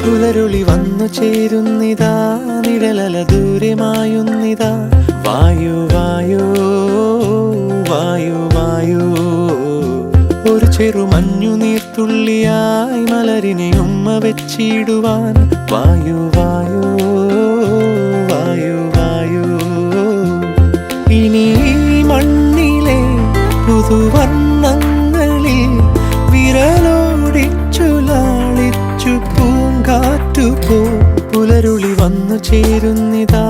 പുലരുളി വന്നു ചേരുന്നിതാ, നിഴലല ദൂരെ മായുന്നിതാ. വായു വായു വായു വായു, ഒരു ചെറു മഞ്ഞു നീർത്തുള്ളിയായി മലരിനെ ഉമ്മ വെച്ചിടുവാൻ. വായു വായു വായു വായു, ഇനി മണ്ണിലെ പുതുവർണ്ണങ്ങളിൽ വിരലോടിച്ചു ലാളിച്ചു പൂങ്കാറ്റുപോ. പുലരുളി വന്നു ചേരുന്നിതാ,